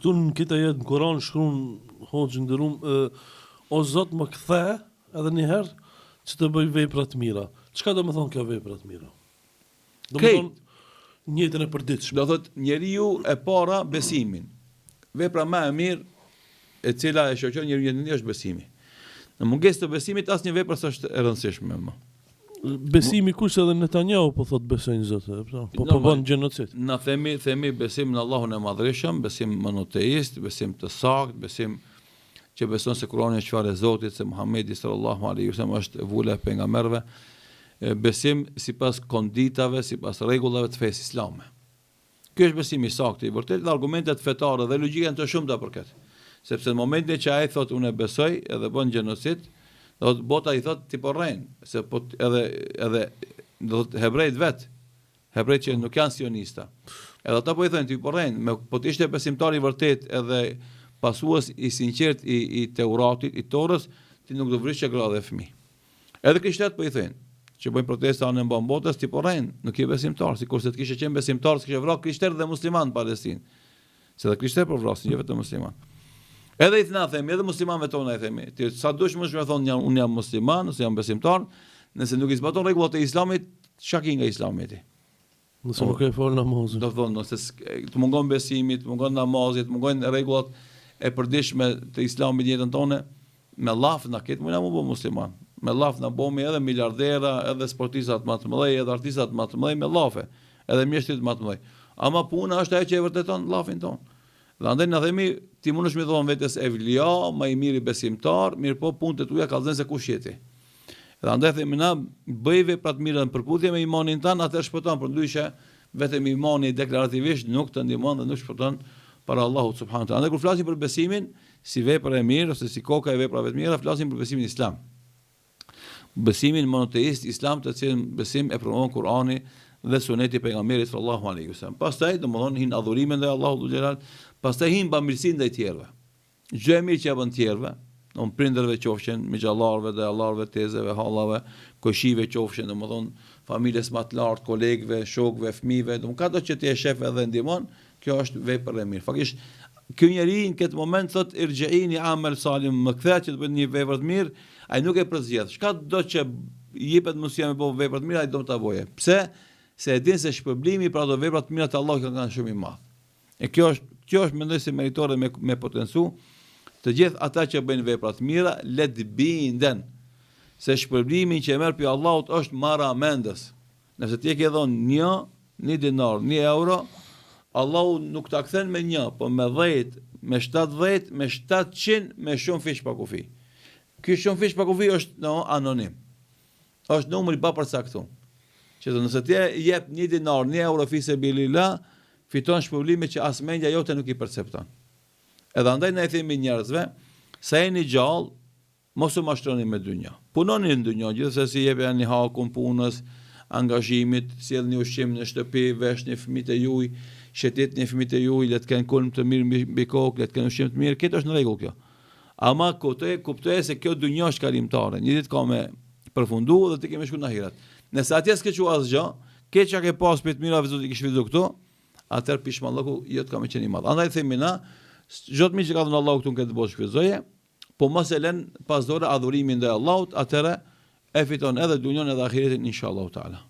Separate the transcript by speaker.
Speaker 1: këtu në këtë jetë në Koran shkruan hoxhë nderuam o Zot më kthe edhe një herë që të bëj vepra të mira. Çka do të thonë kjo vepra të mira? Do të thonë njëjtën e përditshme.
Speaker 2: Do thotë njeriu e para besimin. Vepra më e mirë e cila e shoqëron njeriu jetën është besimi. Në mungesë të besimit asnjë vepër s'është e rëndësishme më.
Speaker 1: Besimi kush edhe Netanyahu po thot besojnë Zot, po bën gjenocid.
Speaker 2: Na themi besim në Allahun e Madhërisëm, besim monoteist, besim të saktë, besim që beson se Kurani është fjalë e Zotit, se Muhamedi sallallahu alaihi wasallam është vula e pejgamberëve, besim sipas konditave, sipas rregullave të fesë islame. Ky është besimi i saktë i vërtetë, dhe argumentet fetare dhe logjika janë të shumta për këtë. Sepse në momentin që ai thotë unë besoj edhe bën gjenocid, do të bota i thotë ti po rren, se po edhe do të hebrejt vet, hebrejt që nuk janë sionista. Edhe ata po i thonë ti po rren, po të ishte besimtar i vërtet edhe pasues i sinqert i Teuratit, i Torës, ti nuk do vrishë gradë e fëmijë. Edhe krishterët po i thonë, që bëjnë protesta në mban botës, ti po rren, nuk je besimtar, sikurse të kishe qenë besimtar, s'kishe vrarë krishterë dhe musliman në Palestinë. Se dhe krishterë po vrasin, jo vetëm musliman. Edhe i thëna themi, edhe muslimanëve tonë i themi, ti sa dush më thonë unë jam musliman, ose jam besimtar, nëse nuk i zbaton rregullat e Islamit, çka ke nga Islami ti?
Speaker 1: Nëse nuk e fal namazin.
Speaker 2: Do thonë, nëse të mungon besimi, të mungon namazi, të mungon rregullat e përditshme të Islamit në jetën tonë, me llaf na ketë më bë musliman. Me llaf na bëmi edhe miliardera, edhe sportistat më të mëdhenj, edhe artistat më të mëdhenj me llafe, edhe mjeshtrit më të mëdhenj. Ama puna është ajo që e vërteton llafin ton. Dhe andaj na themi ti mundesh me thonë vetes evlia, më i miri besimtar, mirë po punët e tua kallëzën se kush je ti. Dhe andaj themi na bëj vepra të mira në përputhje me imanin tan, atë shpëton, për ndryshe vetëm imani deklarativisht nuk të ndihmon dhe nuk shpëton para Allahut subhanahu wa taala. Andaj kur flasim për besimin si vepër e mirë ose si koka e veprave të mira, flasim për besimin islam. Besimin monoteist islam, të cilin besim e promovon Kurani dhe suneti pejgamberit sallallahu alaihi wasallam. Pastaj domthon hin adhurimin ndaj Allahut xhelal, pastaj hin bamirësinë ndaj tjerëve. Çdo e mirë që bën tjerëve, don prindërve qofshin, mixhallarëve, dallarëve, tezeve, hallave, koqive qofshin, domthon familjes më të lartë, kolegëve, shokëve, fëmijëve, domthon ka do që ti e shef edhe ndihmon, kjo është vepër e mirë. Faktikisht ky njeri në këtë moment thot irji'ini amal salim, më kthehet që të bëj një vepër të mirë, ai nuk e përzgjedh. Çka do që jepet mundësia me bëj vepër të mira, ai do ta bëjë. Pse? Se e din se shpërblimi për ato vepra të mira të Allahut kanë shumë i madh. E kjo është mendoj se meritore me potencu të gjithë ata që bëjnë vepra të mira, le të binden se shpërblimi që e merr prej Allahut është marramendës. Nëse ti e ke dhënë një dinar, 1 euro, Allahu nuk ta kthen me 1, po me 10, me 70, me 700, me shumë fish pa kufi. Ky shumë fish pa kufi është anonim. Është numri pa përcaktuar. Që nëse ti jep 1 dinar, 1 euro fi sabilillah, fiton shpërblime që as mendja jote nuk i percepton. Edhe andaj ne i themi njerëzve, sa jeni gjallë, mos u mashtroni me dynja. Punoni në dynja, gjithsesi jepeni hakun punës, angazhimit, sjellni ushqim në shtëpi, veshni fëmijët e juaj, shëtitni fëmijët e juaj, le të kenë kulm të mirë mbi kokë, le të kenë ushqim të mirë, këtë është në rregull kjo. Ama kuptoj se kjo dynja është kalimtare. Një ditë ka me përfundu dhe ti kemi shku në ahiret. Nëse atje s'ke qenë asgjë, ke çka ke pas për të mirave Zoti kish fitu këtu, atëherë pishmallahu jo të kam qenë i madh. Andaj themi na, çdo të mirë që ka dhënë Allahu këtu në këtë botë shfrytëzoje, po mos e lën pas dore adhurimin ndaj Allahut, atëherë e fiton edhe dunjon edhe ahiretin inshallah taala.